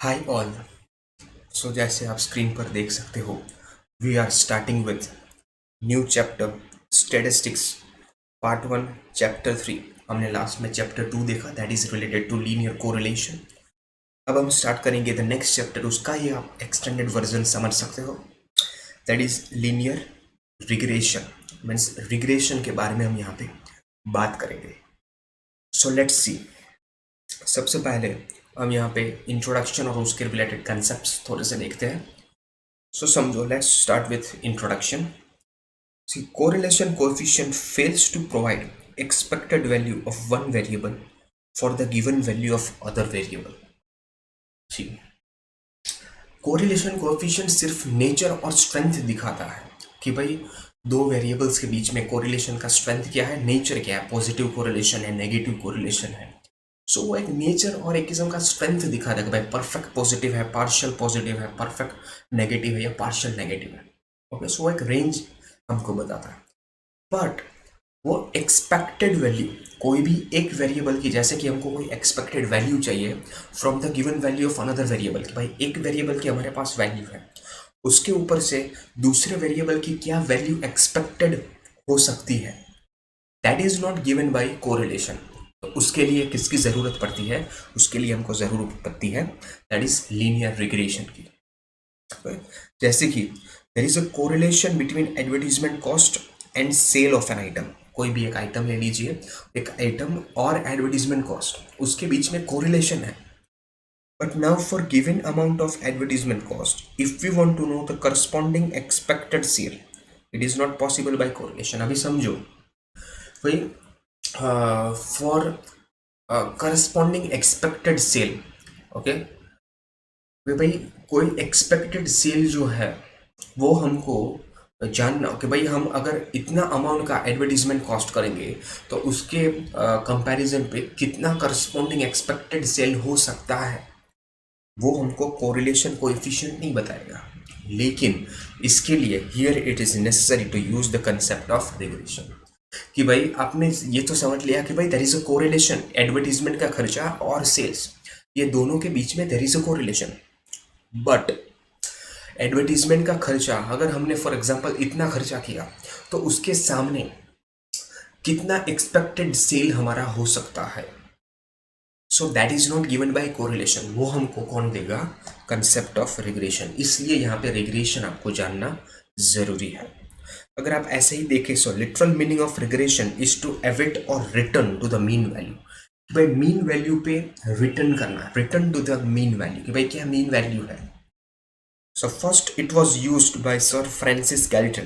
Hi all. सो जैसे आप screen पर देख सकते हो, we are starting with new chapter statistics part 1 chapter 3। हमने लास्ट में चैप्टर 2 देखा, that is related to linear correlation. अब हम स्टार्ट करेंगे द नेक्स्ट चैप्टर, उसका ही आप एक्सटेंडेड वर्जन समझ सकते हो, that is linear regression. Means regression के बारे में हम यहाँ पे बात करेंगे। So let's see. सबसे पहले हम यहाँ पे इंट्रोडक्शन और उसके रिलेटेड कंसेप्ट थोड़े से देखते हैं। सो समझो, let's start with introduction. See, correlation coefficient fails to provide expected value of one variable for the given value of other variable। See, correlation coefficient सिर्फ नेचर और स्ट्रेंथ दिखाता है कि भाई दो वेरिएबल्स के बीच में कोरिलेशन का स्ट्रेंथ क्या है, नेचर क्या है, पॉजिटिव कोरिलेशन है, नेगेटिव कोरिलेशन है। सो वो एक नेचर और एक किस्म का स्ट्रेंथ दिखा देगा, भाई परफेक्ट पॉजिटिव है, पार्शियल पॉजिटिव है, परफेक्ट नेगेटिव है या पार्शियल नेगेटिव है। ओके, सो एक रेंज हमको बताता है। बट वो एक्सपेक्टेड वैल्यू कोई भी एक वेरिएबल की, जैसे कि हमको कोई एक्सपेक्टेड वैल्यू चाहिए from the given value of another variable, कि भाई एक वेरिएबल की हमारे पास वैल्यू है, उसके ऊपर से दूसरे वेरिएबल की क्या वैल्यू एक्सपेक्टेड हो सकती है, that is not given by correlation. तो उसके लिए किसकी ज़रूरत पड़ती है? उसके लिए हमको ज़रूरत पड़ती है दैट इज लीनियर रिग्रेशन की। जैसे कि there is a correlation between advertisement cost and sale of an item. कोई भी एक आइटम ले लीजिए, एक आइटम और एडवर्टीजमेंट कॉस्ट, उसके बीच में कोरिलेशन है। But now for given amount of advertisement cost, if we want to know the corresponding expected sale, it is not possible by correlation. अभी समझो भाई, for corresponding expected sale, okay भाई, कोई expected cell जो है वो हमको जानना कि भाई हम अगर इतना अमाउंट का एडवर्टीजमेंट कॉस्ट करेंगे तो उसके कंपैरिजन पे कितना करस्पॉन्डिंग एक्सपेक्टेड सेल हो सकता है, वो हमको कोरिलेशन कोएफिशिएंट नहीं बताएगा। लेकिन इसके लिए here it is necessary to use the concept of regression. कि भाई आपने ये तो समझ लिया कि भाई there is a correlation, advertisement का खर्चा और सेल्स, ये दोनों के बीच में there is a correlation. But advertisement का खर्चा अगर हमने फॉर एग्जांपल इतना खर्चा किया तो उसके सामने कितना एक्सपेक्टेड सेल हमारा हो सकता है, सो that is not given by correlation. वो हमको कौन देगा? Concept of regression. इसलिए यहाँ पे रिग्रेशन आपको जानना जरूरी है। अगर आप ऐसे ही देखें, so literal meaning of regression is to revert और return to the mean value. भाई मीन वैल्यू पे रिटर्न करना, return to the mean value, कि भाई क्या मीन वैल्यू है। So first it was used by Sir Francis Galton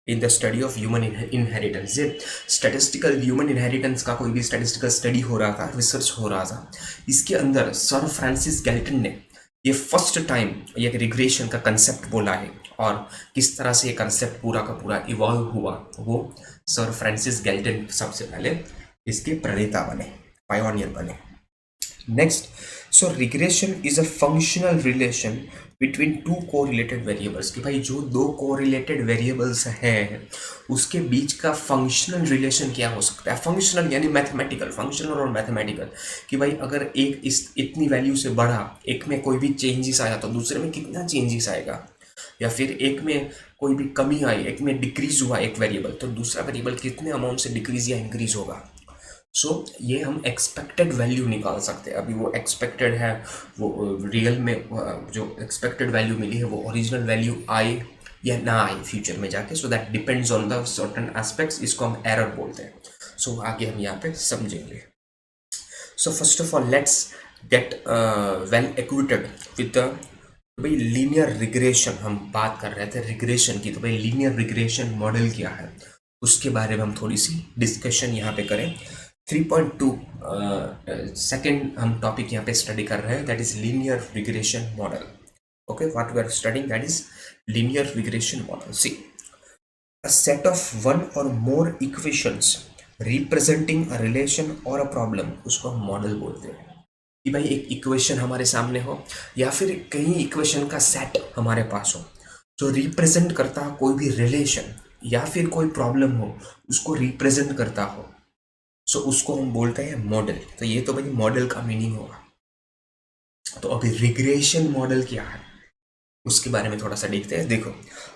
in the study of human inheritance। ये statistical human inheritance का कोई भी statistical study हो रहा था, रिसर्च हो रहा था, इसके अंदर सर फ्रांसिस गैल्टन ने ये फर्स्ट टाइम ये रिग्रेशन का कंसेप्ट बोला है। और किस तरह से ये कंसेप्ट पूरा का पूरा इवॉल्व हुआ, वो सर फ्रांसिस गैल्टन सबसे पहले इसके प्रणेता बने, पायोनियर बने। Next, so regression is a functional relation between two correlated variables. कि भाई जो दो कोरिलेटेड वेरिएबल्स हैं उसके बीच का फंक्शनल रिलेशन क्या हो सकता है? फंक्शनल यानी मैथमेटिकल, फंक्शनल और मैथमेटिकल। कि भाई अगर एक इस इतनी वैल्यू से बढ़ा, एक में कोई भी चेंजेस आया तो दूसरे में कितना चेंजेस आएगा, या फिर एक में कोई भी कमी आई, एक में डिक्रीज हुआ एक वेरिएबल, तो दूसरा वेरिएबल कितने अमाउंट से डिक्रीज या इंक्रीज होगा। सो ये हम एक्सपेक्टेड वैल्यू निकाल सकते हैं। अभी वो एक्सपेक्टेड है, वो रियल में जो एक्सपेक्टेड वैल्यू मिली है वो ओरिजिनल वैल्यू आए या ना आए फ्यूचर में जाके, so that depends on the certain aspects. इसको हम एरर बोलते हैं। सो आगे हम यहाँ पे समझेंगे। So first of all let's get well acquitted with the, भाई लीनियर रिग्रेशन हम बात कर रहे थे रिग्रेशन की, तो भाई लीनियर रिग्रेशन मॉडल क्या है उसके बारे में हम थोड़ी सी डिस्कशन यहाँ पे करें। 3.2 सेकेंड हम टॉपिक यहाँ पे स्टडी कर रहे हैं, that is linear regression model. Okay, what we are studying that is linear regression model. See, a set of one or more equations representing a relation or a problem, उसको हम model बोलते हैं। कि भाई एक इक्वेशन हमारे सामने हो या फिर कई इक्वेशन का सेट हमारे पास हो जो रिप्रेजेंट करता हो कोई भी रिलेशन या फिर कोई प्रॉब्लम हो, उसको रिप्रेजेंट करता हो, सो उसको हम बोलते हैं मॉडल। तो ये तो भाई मॉडल का मीनिंग होगा। तो अभी रिग्रेशन मॉडल क्या है उसके बारे में थोड़ा सा देखते हैं। देखो,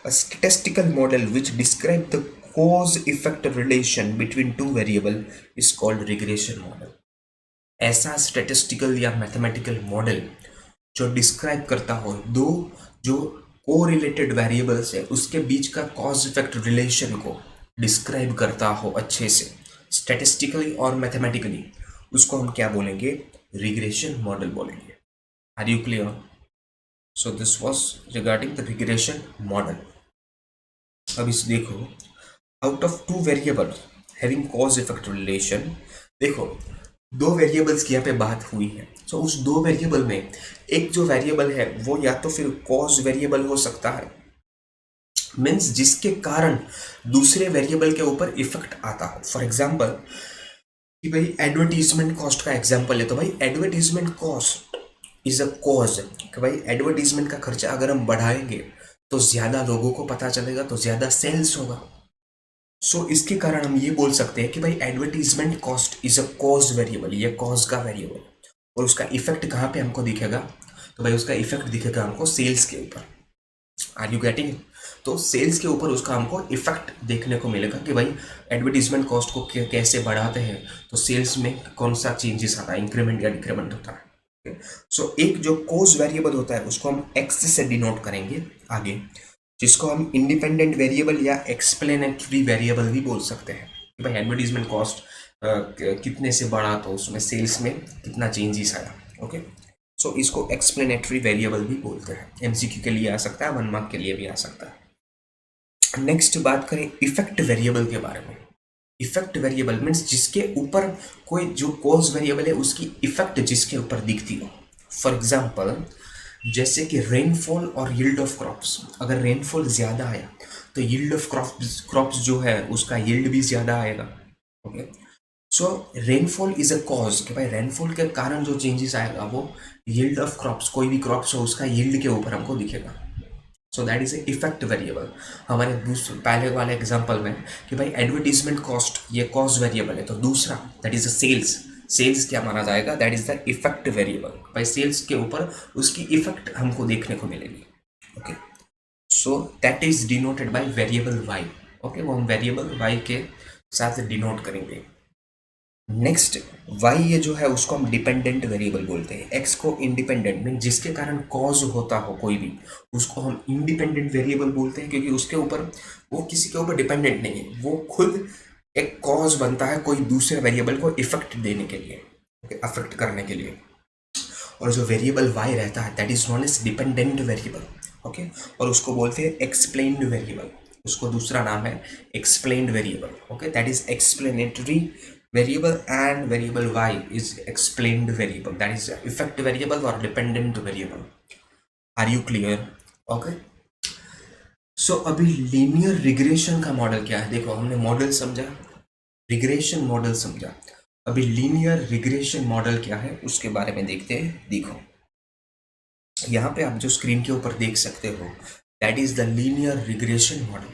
अ statistical model which describe the cause effect relation between two variable is called regression model. ऐसा स्टैटिस्टिकल या मैथमेटिकल मॉडल जो डिस्क्राइब करता हो दो जो को रिलेटेड वेरिएबल्स है उसके बीच का कॉज इफेक्ट रिलेशन को डिस्क्राइब करता हो अच्छे से स्टैटिस्टिकली और मैथमेटिकली, उसको हम क्या बोलेंगे? रिग्रेशन मॉडल बोलेंगे। Are you clear? So this was regarding the regression model. अब इस देखो, out of two variable having cause effect relation, देखो दो वेरिएबल्स की यहाँ पे बात हुई है। सो उस दो वेरिएबल में एक जो वेरिएबल है वो या तो फिर कॉज वेरिएबल हो सकता है, मीन्स जिसके कारण दूसरे वेरिएबल के ऊपर इफेक्ट आता हो। फॉर एग्जाम्पल कि भाई एडवर्टीजमेंट कॉस्ट का एग्जाम्पल है, तो भाई advertisement cost is a cause कि भाई एडवर्टीजमेंट का खर्चा अगर हम बढ़ाएंगे तो ज्यादा लोगों को पता चलेगा तो ज्यादा सेल्स होगा। सो इसके कारण हम ये बोल सकते हैं कि भाई advertisement cost is a cause variable, ये कॉज का वेरिएबल। और उसका इफेक्ट कहाँ पे हमको दिखेगा? तो भाई उसका इफेक्ट दिखेगा हमको सेल्स के ऊपर। Are you getting it? तो सेल्स के ऊपर उसका हमको इफेक्ट देखने को मिलेगा कि भाई एडवर्टीजमेंट कॉस्ट को कैसे बढ़ाते हैं तो सेल्स में कौन सा चेंजेस आता है, इंक्रीमेंट या डिक्रीमेंट होता है। सो एक जो कॉज वेरिएबल होता है उसको हम एक्स से डिनोट करेंगे आगे, जिसको हम इंडिपेंडेंट वेरिएबल या एक्सप्लेनेटरी वेरिएबल भी बोल सकते हैं कि भाई एडवर्टीजमेंट कॉस्ट कितने से बढ़ा तो उसमें सेल्स में कितना चेंजेस आया। ओके, सो इसको एक्सप्लेनेटरी वेरिएबल भी बोलते हैं। एमसीक्यू के लिए आ सकता है, 1 मार्क के लिए भी आ सकता है। नेक्स्ट बात करें इफेक्ट वेरिएबल के बारे में। इफेक्ट वेरिएबल मीन्स जिसके ऊपर कोई जो कॉज वेरिएबल है उसकी इफेक्ट जिसके ऊपर दिखती हो। फॉर एग्जाम्पल जैसे कि रेनफॉल और यील्ड ऑफ क्रॉप्स, अगर रेनफॉल ज़्यादा आया तो यील्ड ऑफ क्रॉप्स जो है उसका यील्ड भी ज़्यादा आएगा। Okay, so rainfall is a cause कि भाई रेनफॉल के कारण जो चेंजेस आएगा वो यील्ड ऑफ क्रॉप्स, कोई भी क्रॉप्स हो उसका यील्ड के ऊपर हमको दिखेगा। So that is a effect variable. हमारे दूसरे पहले वाले एग्जांपल में कि भाई एडवर्टीजमेंट कॉस्ट ये कॉस्ट वेरिएबल है, तो दूसरा that is a sales, sales क्या माना जाएगा? That is the effect variable. भाई सेल्स के ऊपर उसकी इफेक्ट हमको देखने को मिलेगी। Okay, so that is denoted by variable Y. Okay, वो हम वेरिएबल वाई के साथ डिनोट करेंगे। नेक्स्ट वाई ये जो है उसको हम डिपेंडेंट वेरिएबल बोलते हैं। एक्स को इंडिपेंडेंट मीन जिसके कारण कॉज होता हो कोई भी उसको हम इंडिपेंडेंट वेरिएबल बोलते हैं, क्योंकि उसके ऊपर वो किसी के ऊपर डिपेंडेंट नहीं है, वो खुद एक कॉज बनता है कोई दूसरे वेरिएबल को इफेक्ट देने के लिए, अफेक्ट करने के लिए। और जो वेरिएबल वाई रहता है that is known age dependent variable. Okay, और उसको बोलते हैं एक्सप्लेन्ड वेरिएबल, उसको दूसरा नाम है explained variable. Okay, that is explanatory variable, and variable y is explained variable, that is effect variable or dependent variable. Are you clear? Okay, so अभी linear regression का मॉडल क्या है? देखो हमने मॉडल समझा, रिग्रेशन मॉडल समझा, अभी linear regression model क्या है उसके बारे में देखते हैं। देखो यहाँ पे आप जो स्क्रीन के ऊपर देख सकते हो that is the linear regression model.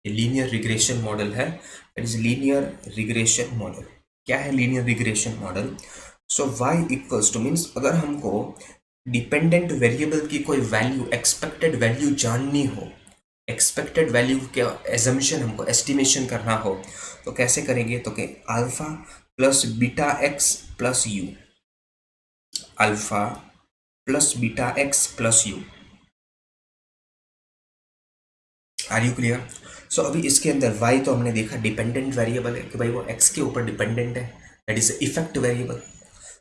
ये लीनियर रिग्रेशन मॉडल है, that is linear regression model. क्या है लीनियर रिग्रेशन मॉडल? सो y इक्वल्स टू मीन्स अगर हमको डिपेंडेंट वेरिएबल की कोई वैल्यू, एक्सपेक्टेड वैल्यू जाननी हो, एक्सपेक्टेड वैल्यू के एजम्पशन हमको एस्टिमेशन करना हो तो कैसे करेंगे? तो कि alpha plus beta x plus U, alpha plus beta x plus U. Are you clear? So अभी इसके अंदर y तो हमने देखा डिपेंडेंट वेरिएबल है कि भाई वो x के ऊपर डिपेंडेंट है, that is effect variable.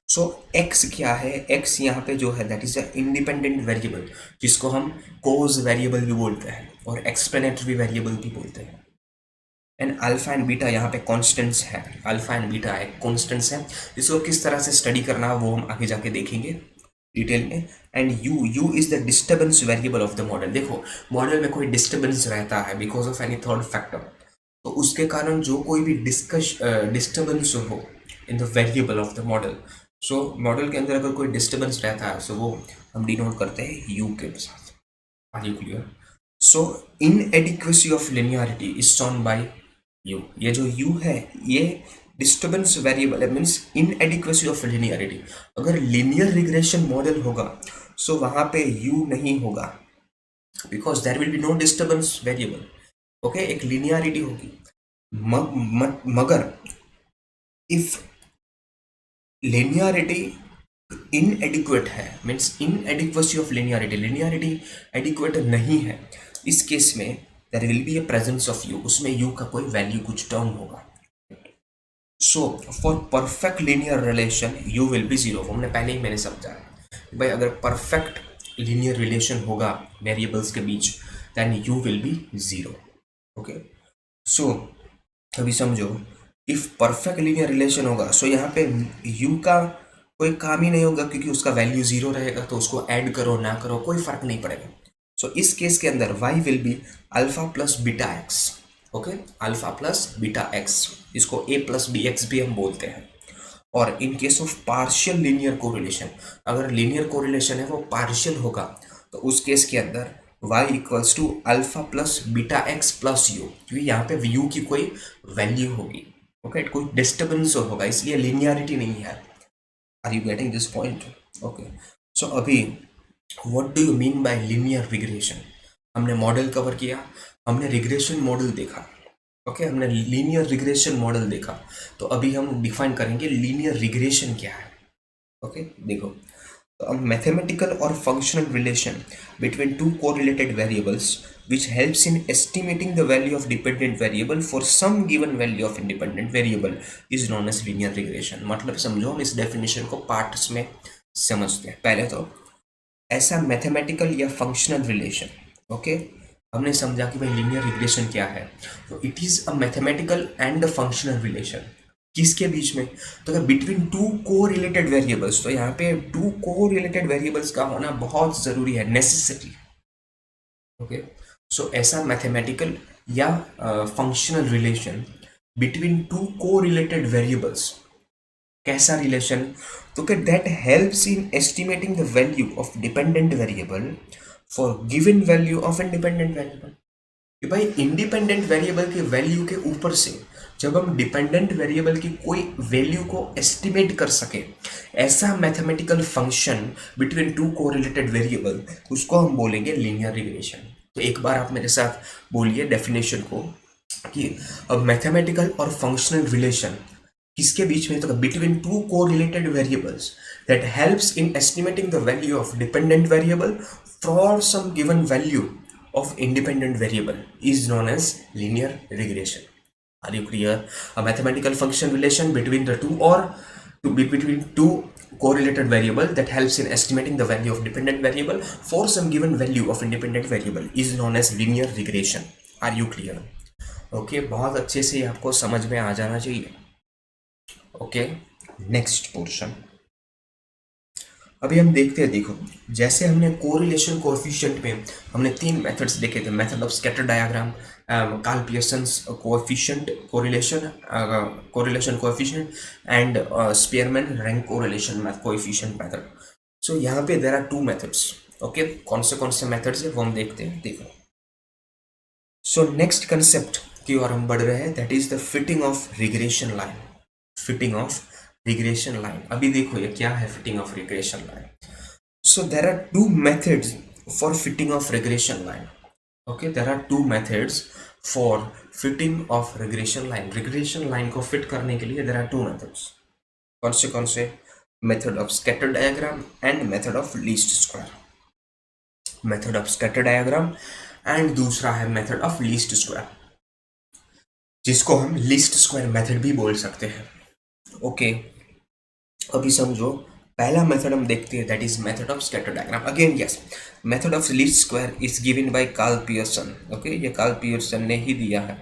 So x क्या है? x यहाँ पे जो है that is a independent variable जिसको हम कोज वेरिएबल भी बोलते हैं और एक्सप्लेनेटरी वेरिएबल भी बोलते हैं। एंड अल्फा एंड बीटा यहाँ पे कॉन्स्टेंट्स है, अल्फा एंड बीटा एक कॉन्स्टेंट्स है, इसको किस तरह से स्टडी करना है वो हम आगे जाके देखेंगे डिटेल में। And you is the disturbance variable of the model. देखो मॉडल में कोई डिस्टर्बेंस रहता है because of any third factor, तो उसके कारण जो कोई भी डिस्टर्बेंस हो in the variable of the model, so model के अंदर अगर कोई डिस्टर्बेंस रहता है सो वो हम डिनोट करते हैं यू के साथ। Are you clear? So inadequacy of linearity is shown by u. ये जो यू है ये डिस्टर्बेंस वेरिएबल है मीन्स इनएडिक्वेसी ऑफ लिनियरिटी। अगर लीनियर रिग्रेशन मॉडल होगा सो वहां पे यू नहीं होगा because there will be no disturbance variable. Okay, एक लिनियरिटी होगी। मगर इफ लिनियरिटी इनएडिक्वेट है means inadequacy of linearity, linearity adequate नहीं है, इस केस में there will be a presence of u, उसमें यू का कोई वैल्यू कुछ टर्म होगा। So for perfect linear relation u will be zero. हमने पहले ही मैंने समझाया भाई अगर परफेक्ट लीनियर रिलेशन होगा वेरिएबल्स के बीच then u will be zero. Okay, so अभी समझो इफ परफेक्ट लीनियर रिलेशन होगा सो यहाँ पे यू का कोई काम ही नहीं होगा क्योंकि उसका वैल्यू जीरो रहेगा, तो उसको ऐड करो ना करो कोई फर्क नहीं पड़ेगा। सो इस केस के अंदर y will be alpha plus beta x. Okay, alpha plus beta x, इसको a प्लस बी एक्स भी हम बोलते हैं। और in case of partial linear correlation, अगर लीनियर कोरिलेशन है वो पार्शियल होगा तो उस केस के अंदर y equals to alpha plus beta x plus u, क्योंकि यहाँ पे यू की कोई वैल्यू होगी। ओके, कोई डिस्टर्बेंस होगा, इसलिए लिनियरिटी नहीं है। Are you getting this point? Okay, so अभी what do you mean by linear regression? हमने मॉडल कवर किया, हमने रिग्रेशन मॉडल देखा। ओके, हमने लीनियर रिग्रेशन मॉडल देखा, तो अभी हम डिफाइन करेंगे लीनियर रिग्रेशन क्या है। ओके, देखो तो मैथमेटिकल और functional relation between two correlated variables which helps in estimating the value of dependent variable for some given value of independent variable is known as linear regression। मतलब समझो, हम इस definition को पार्ट्स में समझते हैं। पहले तो ऐसा मैथमेटिकल या फंक्शनल रिलेशन, ओके, हमने समझा कि भाई लीनियर रिग्रेशन क्या है, तो it is a mathematical and a functional relation. किसके बीच में? तो अगर बिटवीन टू को रिलेटेड वेरिएबल्स, तो यहाँ पे टू को रिलेटेड वेरिएबल्स का होना बहुत जरूरी है, नेसेसिटी। ओके, सो ऐसा मैथमेटिकल या फंक्शनल रिलेशन बिटवीन टू को रिलेटेड वेरिएबल्स, कैसा रिलेशन? तो कि that helps in estimating the value of dependent variable for given value of independent variable. कि भाई इंडिपेंडेंट वेरिएबल के वैल्यू के ऊपर से जब हम डिपेंडेंट वेरिएबल की कोई वैल्यू को एस्टिमेट कर सके, ऐसा mathematical function between two correlated variable, उसको हम बोलेंगे लीनियर रिग्रेशन। तो एक बार आप मेरे साथ बोलिए डेफिनेशन को कि अब मैथमेटिकल और फंक्शनल रिलेशन किसके बीच में? तो between two correlated variables that helps in estimating the value of dependent variable for some given value of independent variable is known as linear regression. Are you clear? A mathematical function relation between the two or between two correlated variable that helps in estimating the value of dependent variable for some given value of independent variable is known as linear regression. Are you clear? Okay, बहुत अच्छे से आपको समझ में आ जाना चाहिए। Okay, next portion. अभी हम देखते हैं, देखो जैसे हमने कोरिलेशन कोएफिशिएंट में हमने तीन मेथड्स देखे थे, method of scatter diagram, Karl Pearson's coefficient correlation coefficient and Spearman rank correlation coefficient method. So यहाँ पे there are two methods. Okay, कौन से मेथड्स है वो हम देखते हैं। देखो, सो नेक्स्ट कंसेप्ट की ओर हम बढ़ रहे हैं, that is the fitting of regression line. Fitting of regression line, अभी देखो ये क्या है fitting of regression line. So there are two methods for fitting of regression line. Okay, there are two methods for fitting of regression line. Regression line को fit करने के लिए there are two methods. कौन से? Method of scatter diagram and method of least square. Method of scatter diagram and दूसरा है method of least square, जिसको हम लीस्ट स्क्वायर मेथड भी बोल सकते हैं। ओके, अभी समझो पहला मेथड हम देखते हैं, that is method of scatter diagram. Again yes, method of least square is given by Karl Pearson. Okay, ये कार्ल पियर्सन ने ही दिया है।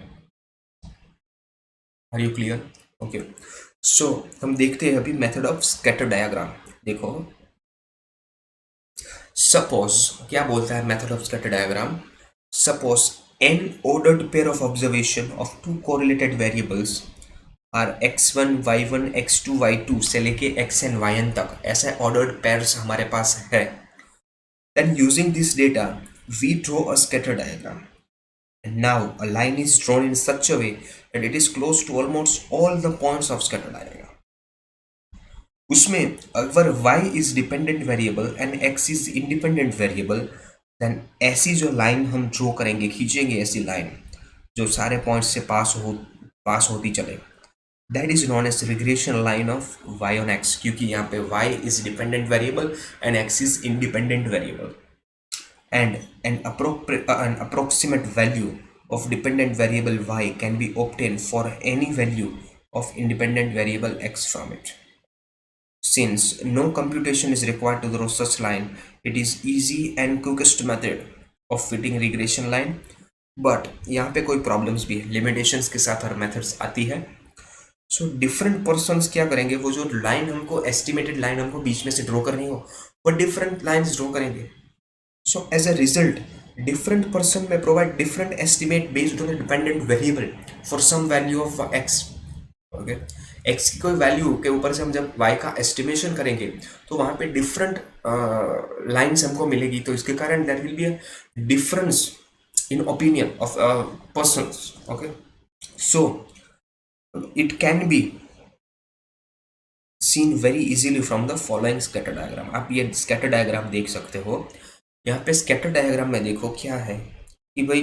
Are you clear? Okay, so हम देखते हैं अभी मेथड ऑफ स्कैटर डायग्राम। देखो सपोज क्या बोलता है method of scatter diagram, suppose n ordered pair of observation of two correlated variables are x1 y1 x2 y2 से लेके xn yn तक, ऐसे ऑर्डर्ड पेयर्स हमारे पास है। Then using this data we draw a scatter diagram. And now a line is drawn in such a way that it is close to almost all the points of scatter diagram. उसमें अगर y is dependent variable and x is independent variable, then ऐसी जो line हम draw करेंगे, खींचेंगे ऐसी line जो सारे पॉइंट्स से पास होती चले, that is known as regression line of y on x, क्योंकि यहाँ पे y is dependent variable and x is independent variable, and an approximate value of dependent variable y can be obtained for any value of independent variable x from it. Since no computation is required to draw such line, it is easy and quickest method of fitting regression line. But यहाँ पे कोई problems भी है, limitations के साथ हर methods आती है. So different persons क्या करेंगे, वो जो लाइन हमको एस्टिमेटेड लाइन हमको बीच में से ड्रॉ करनी हो, वो डिफरेंट लाइंस ड्रॉ करेंगे. So as a result different person में provide different estimate based on dependent variable for some value of x. Okay, x की कोई वैल्यू के ऊपर से हम जब वाई का एस्टिमेशन करेंगे तो वहाँ पे डिफरेंट लाइन्स हमको मिलेगी. तो इसके कारण there will be a difference in opinion of persons. Okay, so it can be seen very easily from the following scatter diagram. आप ये scatter diagram देख सकते हो. यहाँ पे scatter diagram में देखो क्या है कि भाई,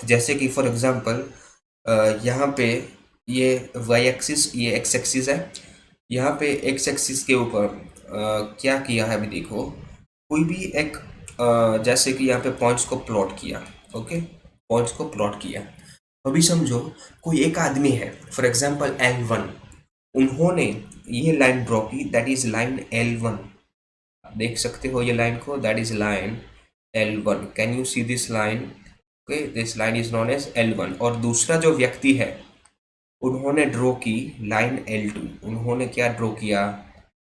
जैसे कि फॉर एग्जांपल यहाँ पे ये y एक्सिस, ये x एक्सिस है. यहाँ पे x एक्सिस के ऊपर क्या किया है, अभी देखो, कोई भी एक जैसे कि यहाँ पे पॉइंट्स को प्लॉट किया. ओके, पॉइंट्स को प्लॉट किया. अभी समझो कोई एक आदमी है, फॉर एग्जांपल L1, उन्होंने ये लाइन ड्रॉ की, दैट इज लाइन L1. देख सकते हो ये लाइन को, that is line L1. Can you see this line? Okay, this line is known as L1. और दूसरा जो व्यक्ति है, उन्होंने ड्रॉ की लाइन L2. उन्होंने क्या ड्रॉ किया?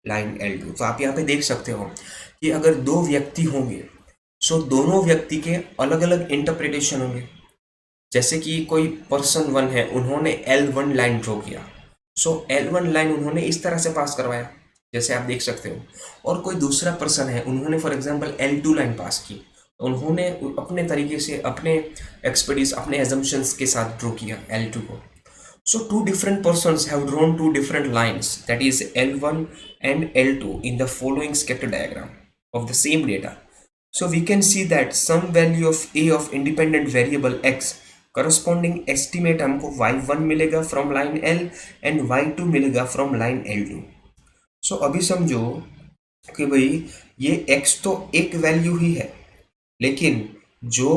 Line L2. तो आप यहाँ पे देख सकते हो कि अगर दो व्यक्ति होंगे, सो दोनों व्यक्ति के अलग अलग इंटरप्रिटेशन होंगे. जैसे कि कोई पर्सन 1 है, उन्होंने L1 लाइन ड्रॉ किया, सो L1 लाइन उन्होंने इस तरह से पास करवाया, जैसे आप देख सकते हो. और कोई दूसरा पर्सन है, उन्होंने फॉर एग्जांपल L2 लाइन पास की, उन्होंने अपने तरीके से, अपने एक्सपर्टीज, अपने एजम्पशंस के साथ ड्रॉ किया L2 को. So two different persons have drawn two different lines, that is L1 and L2, in the following scatter diagram of the same data. So we can see that some value of a of independent variable x corresponding estimate हमको y1 मिलेगा from line L and y2 मिलेगा from line L2. So अभी समझो कि भाई ये x तो एक वैल्यू ही है, लेकिन जो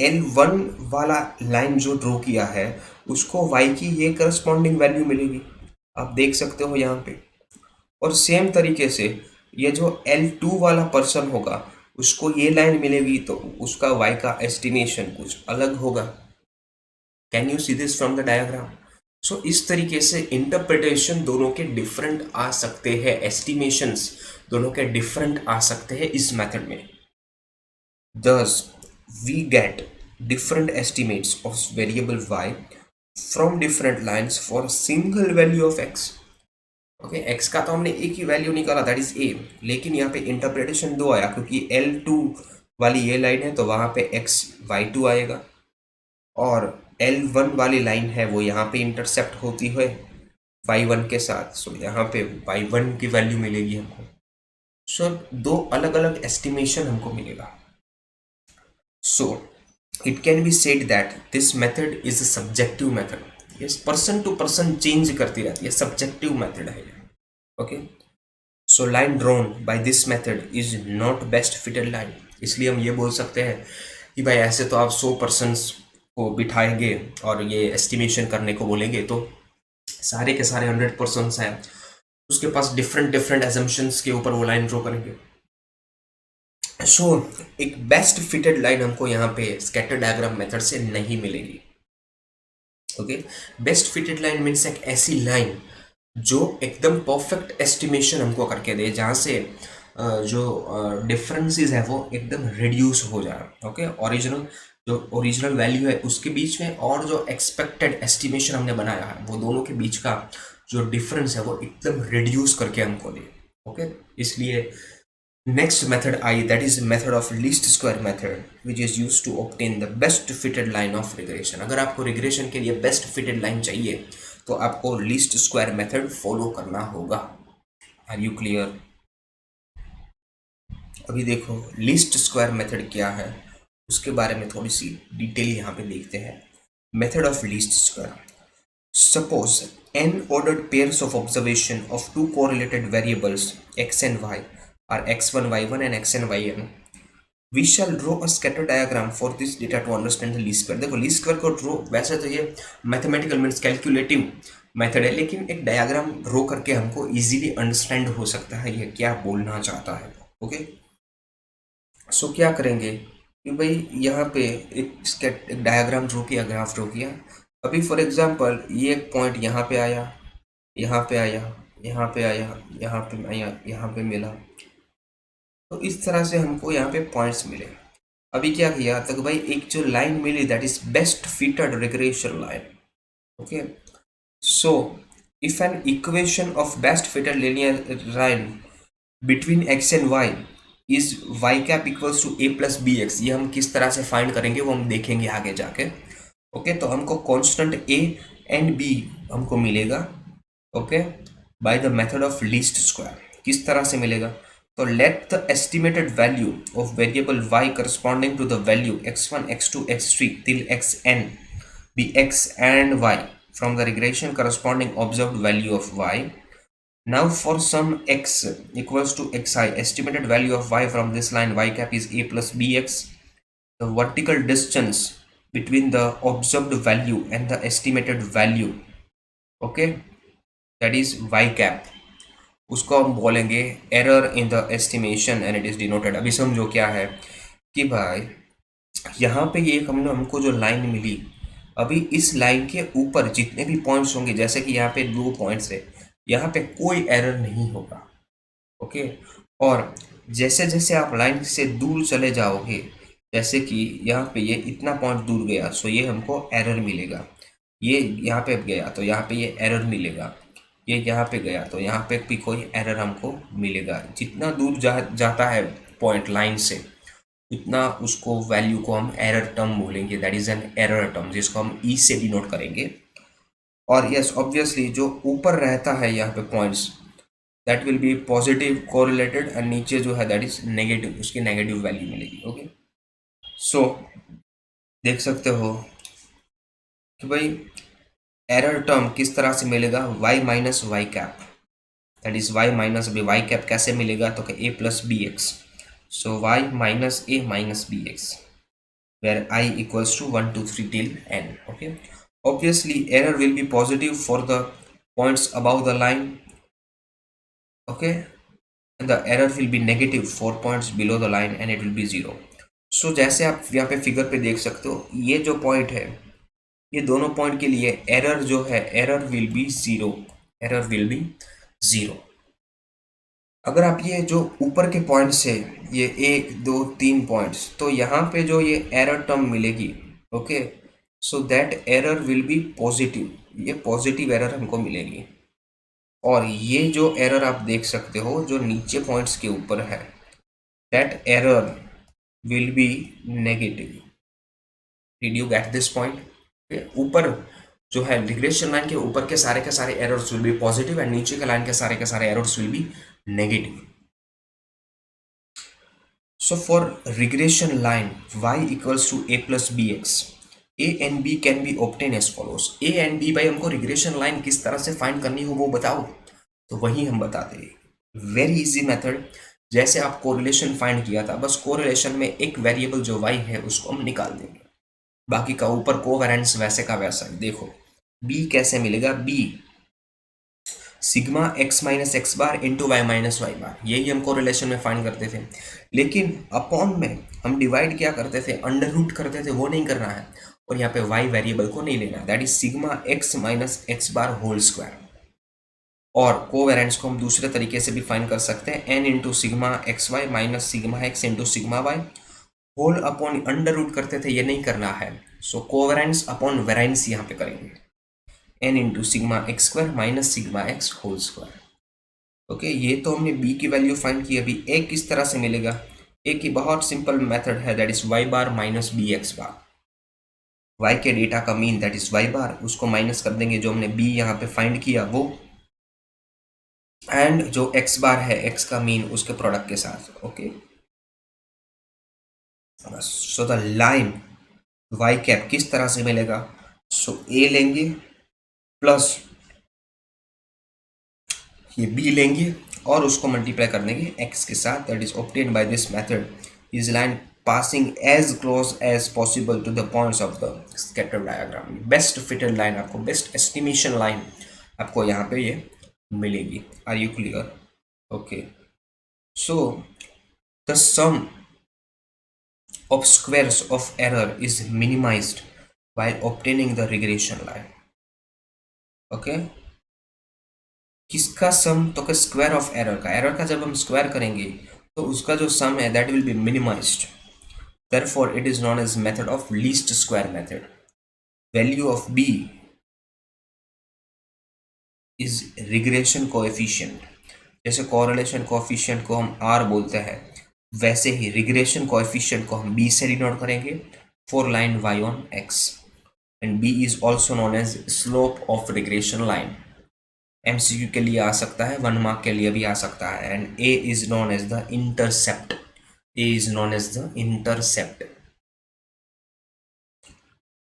L1 वाला लाइन जो ड्रॉ किया है उसको y की ये करस्पॉन्डिंग वैल्यू मिलेगी, आप देख सकते हो यहाँ पे. और सेम तरीके से ये जो L2 वाला पर्सन होगा, उसको ये लाइन मिलेगी, तो उसका y का एस्टिमेशन कुछ अलग होगा. Can you see this from the diagram? So इस तरीके से इंटरप्रिटेशन दोनों के डिफरेंट आ सकते हैं, एस्टिमेशंस दोनों के डिफरेंट आ सकते हैं इस मेथड में. Thus, we get different estimates of variable y from different lines for a single value of x. Okay, x का तो हमने एक ही वैल्यू निकाला, दैट इज a, लेकिन यहाँ पे इंटरप्रिटेशन दो आया, क्योंकि L2 वाली ये लाइन है तो वहाँ पे x y2 आएगा, और L1 वाली लाइन है वो यहाँ पे इंटरसेप्ट होती है y1 के साथ, सो यहाँ पे y1 की वैल्यू मिलेगी हमको. सो दो अलग अलग एस्टिमेशन हमको मिलेगा. So it can be said that this method is a subjective method. Yes, person to person change करती रहती है, subjective method है. Okay, so line drawn by this method is not best fitted line. इसलिए हम ये बोल सकते हैं कि भाई ऐसे तो आप 100 persons को बिठाएंगे और ये एस्टिमेशन करने को बोलेंगे, तो सारे के सारे 100 persons हैं, उसके पास डिफरेंट एजम्पशंस के ऊपर वो लाइन ड्रॉ करेंगे. सो एक बेस्ट फिटेड लाइन हमको यहाँ पे स्कैटर डायग्राम मेथड से नहीं मिलेगी. Okay, best fitted line means एक ऐसी लाइन जो एकदम परफेक्ट एस्टिमेशन हमको करके दे, जहाँ से जो डिफरेंसेस है वो एकदम रिड्यूस हो जाए. ओके, ओरिजिनल वैल्यू है उसके बीच में और जो एक्सपेक्टेड एस्टिमेशन हमने बनाया है, वो दोनों के बीच का जो डिफरेंस है वो एकदम रिड्यूस करके हमको दे. ओके, इसलिए Next method I, that is method of least square method, which is used to obtain the best fitted line of regression. अगर आपको regression के लिए best fitted line चाहिए तो आपको least square method follow करना होगा. Are you clear? अभी देखो लीस्ट स्क्वायर मेथड क्या है उसके बारे में थोड़ी सी डिटेल यहाँ पे देखते हैं. Method of least square. Suppose n ordered pairs of observation of two correlated variables x and y are x1 y1 and xn yn. We shall draw a scatter diagram for this data to understand the least square. देखो least square को draw, वैसे तो ये mathematical means calculative method है, लेकिन एक diagram draw करके हमको इजीली अंडरस्टैंड हो सकता है ये क्या बोलना चाहता है. ओके, सो क्या करेंगे कि भाई यहाँ पे एक डायग्राम ड्रॉ किया, ग्राफ ड्रॉ किया. अभी फॉर एग्जांपल ये एक पॉइंट यहाँ पे आया, यहाँ पे आया, यहाँ पे आया, यहाँ पे आया, यहाँ पे मिला. तो इस तरह से हमको यहाँ पे पॉइंट्स मिले. अभी क्या किया तक भाई एक जो लाइन मिली that is best fitted regression line. Okay, so if an equation of best fitted linear line between x and y is y cap equals to a plus b x, ये हम किस तरह से फाइंड करेंगे वो हम देखेंगे आगे जाके. ओके, तो हमको कांस्टेंट ए एंड बी हमको मिलेगा. Okay, by the method of least square. किस तरह से मिलेगा? तो let the estimated value of variable y corresponding to the value x1 x2 x3 till xn be x and y from the regression corresponding observed value of y. Now for some x equals to xi, estimated value of y from this line y cap is a plus bx. The vertical distance between the observed value and the estimated value, okay, that is y cap, उसको हम बोलेंगे error in the estimation and it is denoted. अभी समझो क्या है कि भाई यहाँ पे ये हमको जो लाइन मिली, अभी इस लाइन के ऊपर जितने भी पॉइंट्स होंगे, जैसे कि यहाँ पे 2 पॉइंट्स है, यहाँ पे कोई एरर नहीं होगा. ओके, और जैसे जैसे आप लाइन से दूर चले जाओगे, जैसे कि यहाँ पे ये इतना पॉइंट दूर गया, सो ये हमको एरर मिलेगा. ये यहाँ पे गया तो यहाँ पे ये एरर मिलेगा. ये यहाँ पे गया तो यहाँ पे भी कोई एरर हमको मिलेगा. जितना दूर जाता है पॉइंट लाइन से, उतना उसको वैल्यू को हम एरर टर्म बोलेंगे. That is an error term जिसको हम ई से डिनोट करेंगे. और यस ऑब्वियसली जो ऊपर रहता है यहाँ पे points, that will be positive correlated, और नीचे जो है दैट इज नेगेटिव, उसकी नेगेटिव वैल्यू मिलेगी. ओके, सो देख सकते हो कि भाई एरर टर्म किस तरह से मिलेगा, y minus y cap, that is y minus अभी वाई कैप कैसे मिलेगा तो a plus b x. So y minus a minus b x where i equals to 1 2 3 till n. Okay, obviously error will be positive for the points above the line. Okay, and the error will be negative for points below the line and it will be 0. सो जैसे आप यहाँ पे figure पे देख सकते हो, ये जो पॉइंट है, ये दोनों पॉइंट के लिए एरर जो है, error will B 0, error will B 0. अगर आप ये जो ऊपर के पॉइंट्स है, ये 1 2 3 पॉइंट्स, तो यहाँ पे जो ये एरर टर्म मिलेगी, okay, so that error will be positive, ये पॉजिटिव एरर हमको मिलेगी. और ये जो एरर आप देख सकते हो जो नीचे पॉइंट्स के ऊपर है, that error will be negative. Did you get this point? ऊपर जो है रिग्रेशन लाइन के ऊपर के सारे errors will be positive and नीचे के लाइन के सारे errors will be negative. So for regression line y equals to a plus b x, a and b can be obtain as follows. a and b भाई हमको regression line किस तरह से find करनी हो वो बताओ, तो वही हम बताते हैं. Very easy method. जैसे आप कोरिलेशन फाइंड किया था, बस कोरिलेशन में एक वेरिएबल जो y है उसको हम निकाल देंगे, बाकी का ऊपर कोवेरेंस वैसे का वैसा. देखो b कैसे मिलेगा, b sigma x minus x bar into y minus y bar, यही हम कोरिलेशन में फाइंड करते थे. लेकिन अपॉन में हम डिवाइड क्या करते थे, अंडर रूट करते थे, वो नहीं करना है. और यहाँ पे y वेरिएबल को नहीं लेना, that is sigma x minus x bar whole square. और कोवेरेंस को हम दूसरे तरीके से भी फाइंड कर सकते हैं, n into sigma x y minus sigma x into sigma y whole upon under root करते थे, ये नहीं करना है. सो कोवेरेंस अपॉन वेराइंस यहाँ पे करेंगे, n into sigma x square minus sigma x whole square. Okay, ये तो हमने b की वैल्यू फाइंड की। अभी a किस तरह से मिलेगा? a की बहुत सिंपल मेथड है, that is y bar minus b x bar. y के डेटा का mean that is y bar, उसको माइनस कर देंगे जो हमने b यहाँ पे फाइंड किया वो, एंड जो x बार है x का मीन उसके प्रोडक्ट के साथ। Okay, so the line y cap किस तरह से मिलेगा? सो a लेंगे प्लस ये b लेंगे और उसको मल्टीप्लाई कर देंगे x के साथ, that is obtain by this method is line passing as close as possible to the points of the scatter diagram। Best fitted line आपको, बेस्ट एस्टिमेशन लाइन आपको यहाँ पे ये मिलेगी। Are you clear? Okay, so the sum of squares of error is minimized while obtaining the regression line। Okay, किसका सम? तो कि square of error का। एरर का जब हम स्क्वायर करेंगे तो उसका जो सम है that will be minimised, therefore it is known as method of least square method। value of b is regression coefficient। जैसे correlation coefficient को हम r बोलते हैं, वैसे ही regression coefficient को हम b से डिनोट करेंगे for line y on x, and b is also known as slope of regression line। MCQ के लिए आ सकता है, 1 मार्क के लिए भी आ सकता है। And a is known as the intercept। a is known as the intercept।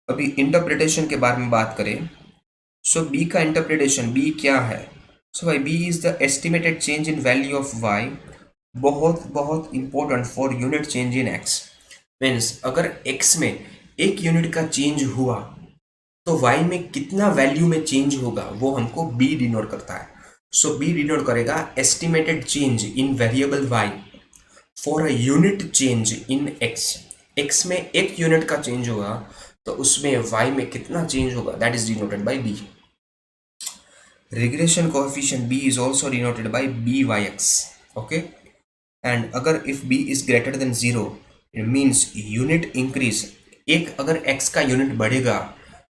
अभी इंटरप्रिटेशन के बारे में बात करें, सो b का इंटरप्रिटेशन, b क्या है? सो भाई b is the estimated change in value of y, बहुत बहुत important for unit change in x। Means अगर x में 1 यूनिट का चेंज हुआ तो y में कितना वैल्यू में चेंज होगा वो हमको b डिनोट करता है। सो b डिनोट करेगा estimated change in variable y for a unit change in x। x में 1 यूनिट का चेंज होगा तो उसमें y में कितना चेंज होगा, that is denoted by b। Regression coefficient b is also denoted by byx। Okay, and अगर if b is greater than 0 it means unit increase. एक अगर x का यूनिट बढ़ेगा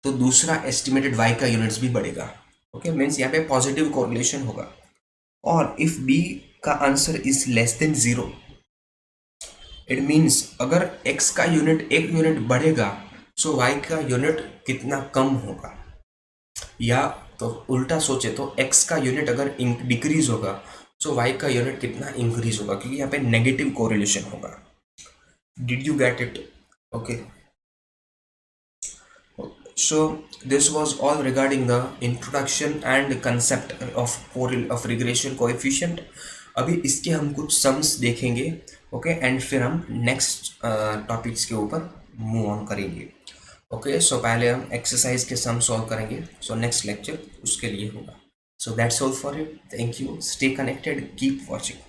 तो दूसरा एस्टिमेटेड y का यूनिट्स भी बढ़ेगा। ओके, मीन्स यहाँ पे पॉजिटिव कोरिलेशन होगा। और इफ b का answer is less than 0 it means अगर x का यूनिट 1 यूनिट बढ़ेगा सो y का यूनिट कितना कम होगा, या तो उल्टा सोचे तो x का यूनिट अगर डिक्रीज होगा सो y का यूनिट कितना इंक्रीज होगा, क्योंकि यहाँ पे नेगेटिव कोरिलेशन होगा। Did you get it? Okay, so this was all regarding the introduction and concept of regression coefficient। अभी इसके हम कुछ सम्स देखेंगे। ओके, एंड फिर हम नेक्स्ट टॉपिक्स के ऊपर मूव ऑन करेंगे। ओके, सो पहले हम एक्सरसाइज के सम सॉल्व करेंगे, सो नेक्स्ट लेक्चर उसके लिए होगा। So that's all for it, thank you, stay connected, keep watching.